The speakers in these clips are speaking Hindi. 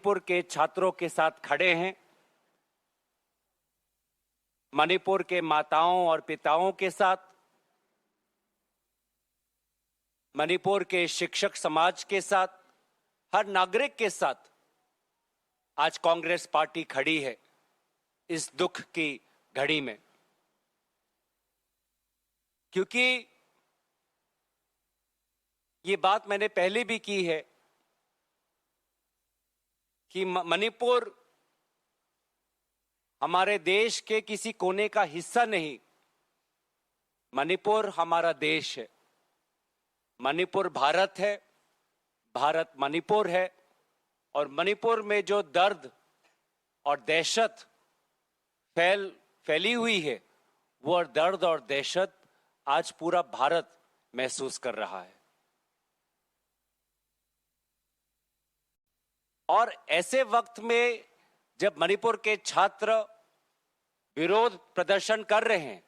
मणिपुर के छात्रों के साथ खड़े हैं, मणिपुर के माताओं और पिताओं के साथ, मणिपुर के शिक्षक समाज के साथ, हर नागरिक के साथ आज कांग्रेस पार्टी खड़ी है इस दुख की घड़ी में। क्योंकि ये बात मैंने पहले भी की है कि मणिपुर हमारे देश के किसी कोने का हिस्सा नहीं, मणिपुर हमारा देश है। मणिपुर भारत है, भारत मणिपुर है, और मणिपुर में जो दर्द और दहशत फैली हुई है, वो दर्द और दहशत आज पूरा भारत महसूस कर रहा है। और ऐसे वक्त में जब मणिपुर के छात्र विरोध प्रदर्शन कर रहे हैं,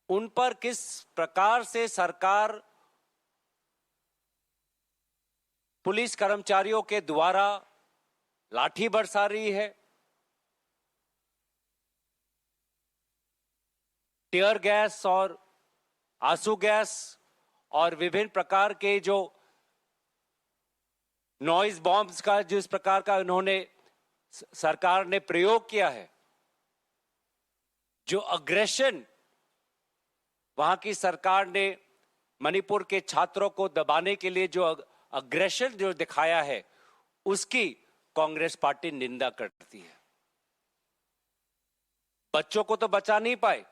उन पर किस प्रकार से सरकार पुलिस कर्मचारियों के द्वारा लाठी बरसा रही है, टीयर गैस और आंसू गैस और विभिन्न प्रकार के जो नॉइज बॉम्ब्स का जिस प्रकार का उन्होंने सरकार ने प्रयोग किया है, जो अग्रेशन वहां की सरकार ने मणिपुर के छात्रों को दबाने के लिए जो अग्रेशन जो दिखाया है, उसकी कांग्रेस पार्टी निंदा करती है। बच्चों को तो बचा नहीं पाए,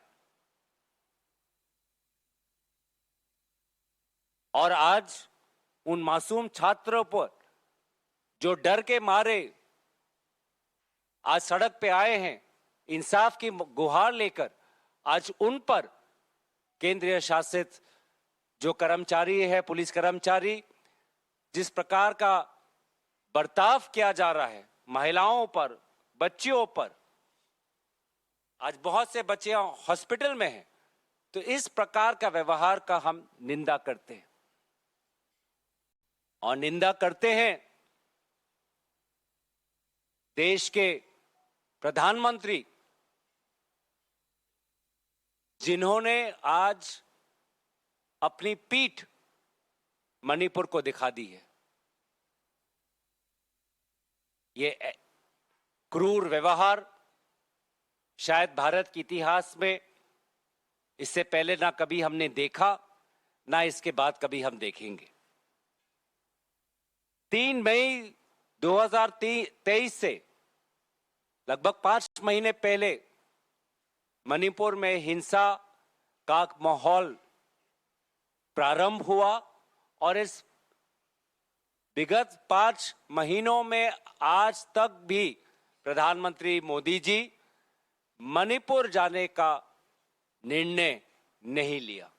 और आज उन मासूम छात्रों पर जो डर के मारे आज सड़क पे आए हैं इंसाफ की गुहार लेकर, आज उन पर केंद्रीय शासित जो कर्मचारी है, पुलिस कर्मचारी, जिस प्रकार का बर्ताव किया जा रहा है महिलाओं पर, बच्चियों पर, आज बहुत से बच्चे हॉस्पिटल में हैं, तो इस प्रकार का व्यवहार का हम निंदा करते हैं। और निंदा करते हैं देश के प्रधानमंत्री, जिन्होंने आज अपनी पीठ मणिपुर को दिखा दी है। ये क्रूर व्यवहार शायद भारत के इतिहास में इससे पहले ना कभी हमने देखा, ना इसके बाद कभी हम देखेंगे। 3 मई 2023 से लगभग 5 महीने पहले मणिपुर में हिंसा का माहौल प्रारंभ हुआ, और इस विगत 5 महीनों में आज तक भी प्रधानमंत्री मोदी जी मणिपुर जाने का निर्णय नहीं लिया।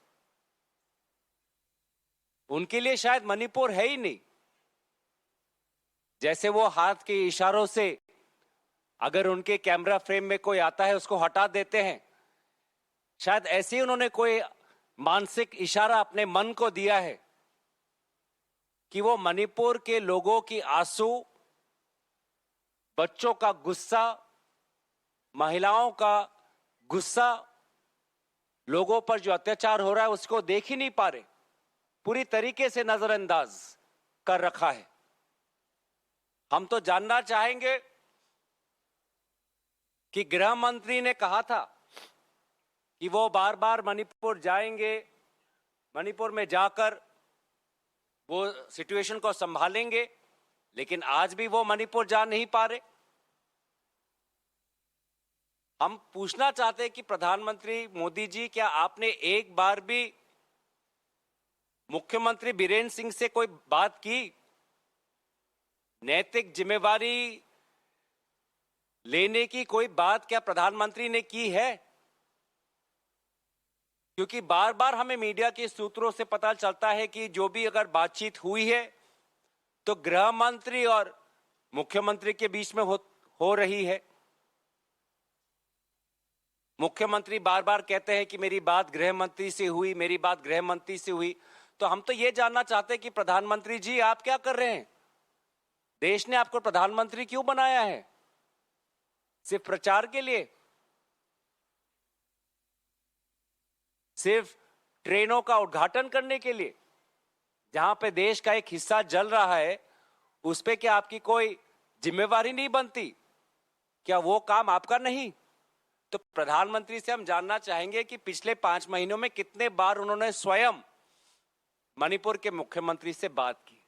उनके लिए शायद मणिपुर है ही नहीं। जैसे वो हाथ के इशारों से अगर उनके कैमरा फ्रेम में कोई आता है उसको हटा देते हैं, शायद ऐसे ही उन्होंने कोई मानसिक इशारा अपने मन को दिया है कि वो मणिपुर के लोगों की आंसू, बच्चों का गुस्सा, महिलाओं का गुस्सा, लोगों पर जो अत्याचार हो रहा है उसको देख ही नहीं पा रहे, पूरी तरीके से नजरअंदाज कर रखा है। हम तो जानना चाहेंगे कि गृह मंत्री ने कहा था कि वो बार बार मणिपुर जाएंगे, मणिपुर में जाकर वो सिचुएशन को संभालेंगे, लेकिन आज भी वो मणिपुर जा नहीं पा रहे। हम पूछना चाहते हैं कि प्रधानमंत्री मोदी जी, क्या आपने एक बार भी मुख्यमंत्री बीरेन्द्र सिंह से कोई बात की? नैतिक जिम्मेवारी लेने की कोई बात क्या प्रधानमंत्री ने की है? क्योंकि बार बार हमें मीडिया के सूत्रों से पता चलता है कि जो भी अगर बातचीत हुई है तो गृह मंत्री और मुख्यमंत्री के बीच में हो रही है। मुख्यमंत्री बार बार कहते हैं कि मेरी बात गृह मंत्री से हुई, मेरी बात गृह मंत्री से हुई। तो हम तो ये जानना चाहते हैं कि प्रधानमंत्री जी आप क्या कर रहे हैं? देश ने आपको प्रधानमंत्री क्यों बनाया है? सिर्फ प्रचार के लिए? सिर्फ ट्रेनों का उद्घाटन करने के लिए? जहां पे देश का एक हिस्सा जल रहा है उस पे क्या आपकी कोई जिम्मेवारी नहीं बनती? क्या वो काम आपका नहीं? तो प्रधानमंत्री से हम जानना चाहेंगे कि पिछले 5 महीनों में कितने बार उन्होंने स्वयं मणिपुर के मुख्यमंत्री से बात की।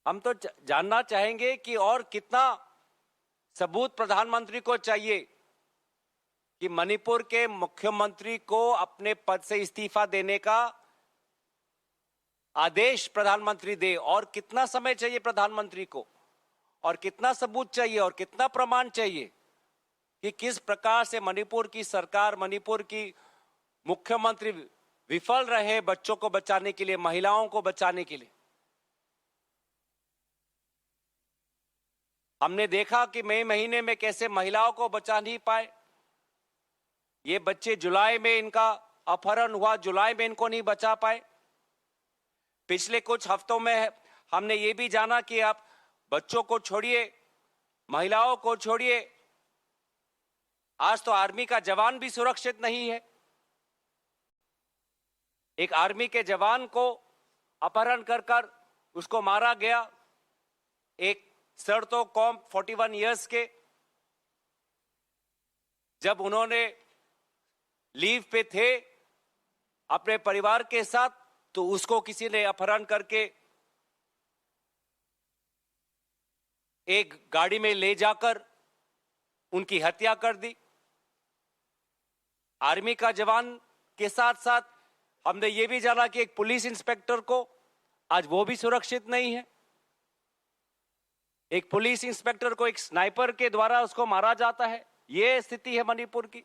हम तो जानना चाहेंगे कि और कितना सबूत प्रधानमंत्री को चाहिए कि मणिपुर के मुख्यमंत्री को अपने पद से इस्तीफा देने का आदेश प्रधानमंत्री दे। और कितना समय चाहिए प्रधानमंत्री को, और कितना सबूत चाहिए, और कितना प्रमाण चाहिए कि किस प्रकार से मणिपुर की सरकार, मणिपुर की मुख्यमंत्री विफल रहे बच्चों को बचाने के लिए, महिलाओं को बचाने के लिए। हमने देखा कि मई महीने में कैसे महिलाओं को बचा नहीं पाए। ये बच्चे जुलाई में इनका अपहरण हुआ, जुलाई में इनको नहीं बचा पाए। पिछले कुछ हफ्तों में हमने ये भी जाना कि आप बच्चों को छोड़िए, महिलाओं को छोड़िए, आज तो आर्मी का जवान भी सुरक्षित नहीं है। एक आर्मी के जवान को अपहरण कर उसको मारा गया। एक सर तो कॉम 41 इयर्स के, जब उन्होंने लीव पे थे अपने परिवार के साथ, तो उसको किसी ने अपहरण करके एक गाड़ी में ले जाकर उनकी हत्या कर दी। आर्मी का जवान के साथ साथ हमने ये भी जाना कि एक पुलिस इंस्पेक्टर को आज वो भी सुरक्षित नहीं है। एक पुलिस इंस्पेक्टर को एक स्नाइपर के द्वारा उसको मारा जाता है। ये स्थिति है मणिपुर की।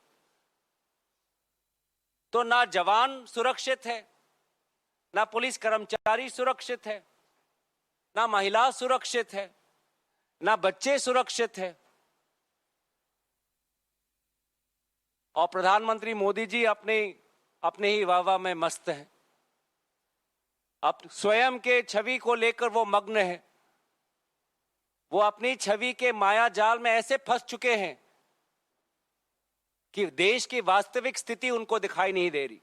तो ना जवान सुरक्षित है, ना पुलिस कर्मचारी सुरक्षित है, ना महिला सुरक्षित है, ना बच्चे सुरक्षित है। और प्रधानमंत्री मोदी जी अपने ही वाह में मस्त हैं। अब स्वयं के छवि को लेकर वो मग्न है। वो अपनी छवि के माया जाल में ऐसे फंस चुके हैं कि देश की वास्तविक स्थिति उनको दिखाई नहीं दे रही।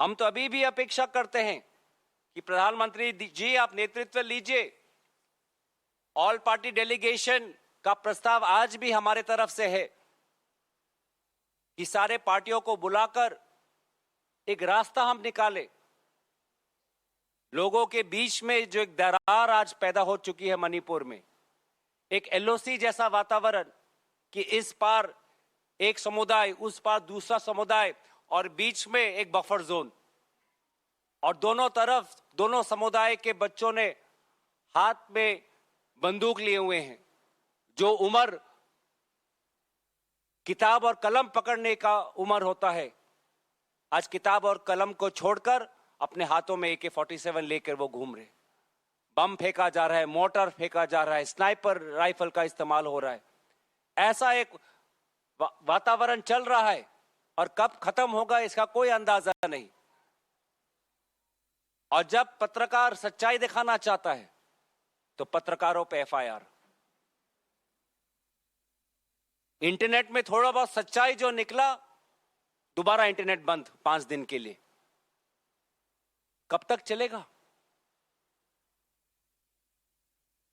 हम तो अभी भी अपेक्षा करते हैं कि प्रधानमंत्री जी आप नेतृत्व लीजिए। ऑल पार्टी डेलीगेशन का प्रस्ताव आज भी हमारे तरफ से है कि सारे पार्टियों को बुलाकर एक रास्ता हम निकाले। लोगों के बीच में जो एक दरार आज पैदा हो चुकी है मणिपुर में, एक एलओसी जैसा वातावरण कि इस पार एक समुदाय, उस पार दूसरा समुदाय, और बीच में एक बफर जोन, और दोनों तरफ दोनों समुदाय के बच्चों ने हाथ में बंदूक लिए हुए हैं। जो उम्र किताब और कलम पकड़ने का उम्र होता है, आज किताब और कलम को छोड़कर अपने हाथों में AK-47 लेकर वो घूम रहे। बम फेंका जा रहा है, मोर्टार फेंका जा रहा है, स्नाइपर राइफल का इस्तेमाल हो रहा है। ऐसा एक वातावरण चल रहा है, और कब खत्म होगा इसका कोई अंदाजा नहीं। और जब पत्रकार सच्चाई दिखाना चाहता है तो पत्रकारों पे FIR। इंटरनेट में थोड़ा बहुत सच्चाई जो निकला, दोबारा इंटरनेट बंद 5 दिन के लिए। कब तक चलेगा?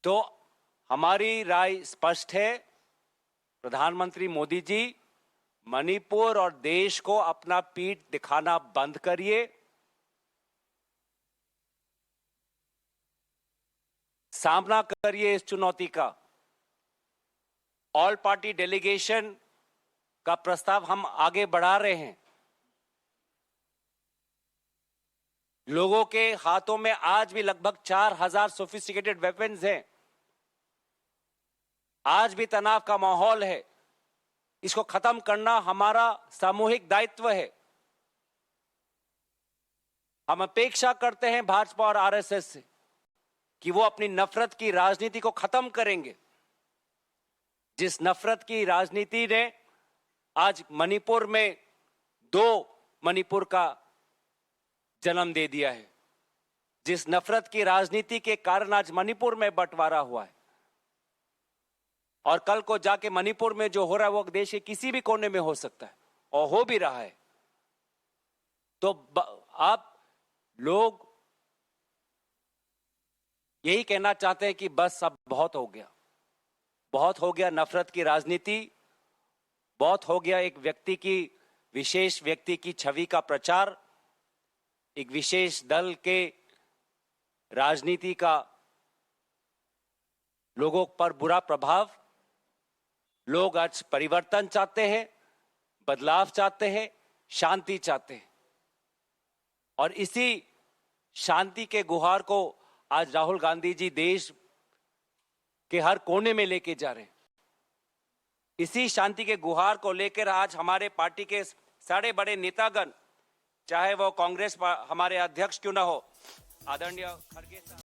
तो हमारी राय स्पष्ट है, प्रधानमंत्री मोदी जी मणिपुर और देश को अपना पीठ दिखाना बंद करिए। सामना करिए इस चुनौती का। ऑल पार्टी डेलीगेशन का प्रस्ताव हम आगे बढ़ा रहे हैं। लोगों के हाथों में आज भी लगभग 4000 सोफिस्टिकेटेड वेपन्स हैं। आज भी तनाव का माहौल है। इसको खत्म करना हमारा सामूहिक दायित्व है। हम अपेक्षा करते हैं भाजपा और RSS से कि वो अपनी नफरत की राजनीति को खत्म करेंगे। जिस नफरत की राजनीति ने आज मणिपुर में 2 मणिपुर का जन्म दे दिया है। जिस नफरत की राजनीति के कारण आज मणिपुर में बंटवारा हुआ है, और कल को जाके मणिपुर में जो हो रहा है वो देश के किसी भी कोने में हो सकता है और हो भी रहा है। तो आप लोग यही कहना चाहते हैं कि बस अब बहुत हो गया, बहुत हो गया नफरत की राजनीति, बहुत हो गया एक व्यक्ति की, विशेष व्यक्ति की छवि का प्रचार, एक विशेष दल के राजनीति का लोगों पर बुरा प्रभाव। लोग आज परिवर्तन चाहते हैं, बदलाव चाहते हैं, शांति चाहते हैं, और इसी शांति के गुहार को आज राहुल गांधी जी देश के हर कोने में लेके जा रहे हैं। इसी शांति के गुहार को लेकर आज हमारे पार्टी के सारे बड़े नेतागण, चाहे वो कांग्रेस हमारे अध्यक्ष क्यों ना हो, आदरणीय खड़गे साहब,